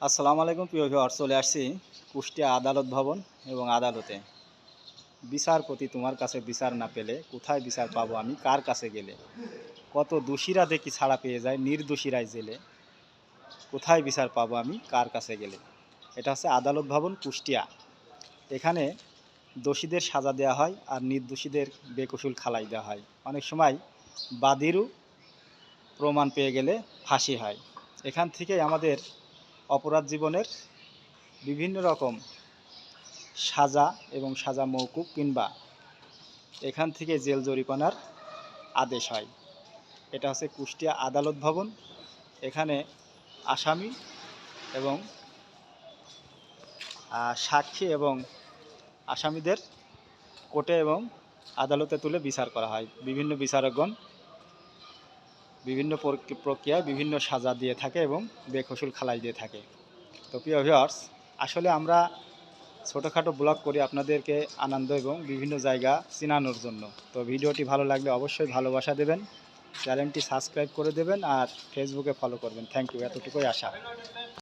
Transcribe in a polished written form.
আসসালামু আলাইকুম প্রিয় ভিউয়ার্স, চলে আসছি কুষ্টিয়া আদালত ভবন এবং আদালতে। বিচারপতি তোমার কাছে বিচার না পেলে কোথায় বিচার পাবো আমি, কার কাছে গেলে? কত দোষীরা দেখি ছাড়া পেয়ে যায়, নির্দোষীরাই জেলে। কোথায় বিচার পাবো আমি, কার কাছে গেলে? এটা হচ্ছে আদালত ভবন কুষ্টিয়া। এখানে দোষীদের সাজা দেওয়া হয় আর নির্দোষীদের বেকসুর খালাই দেওয়া হয়। অনেক সময় বাদীরও প্রমাণ পেয়ে গেলে ফাঁসি হয়। এখান থেকেই আমাদের অপরাধ জীবনের বিভিন্ন রকম সাজা এবং সাজা মওকুফ কিংবা এখান থেকে জেল জরিমানার আদেশ হয়। এটা হচ্ছে কুষ্টিয়া আদালত ভবন। এখানে আসামি এবং সাক্ষী এবং আসামিদের কোর্টে এবং আদালতে তুলে বিচার করা হয়। বিভিন্ন বিচারকগণ বিভিন্ন প্রক্রিয়ায় বিভিন্ন সাজা দিয়ে থাকে এবং বেকসুর খালাই দিয়ে থাকে। তো প্রিয় ভিউয়ার্স, আসলে আমরা ছোটোখাটো ব্লগ করি আপনাদেরকে আনন্দ এবং বিভিন্ন জায়গা চিনানোর জন্য। তো ভিডিওটি ভালো লাগলে অবশ্যই ভালোবাসা দেবেন, চ্যানেলটি সাবস্ক্রাইব করে দেবেন আর ফেসবুকে ফলো করবেন। থ্যাংক ইউ, এতটুকুই আশা।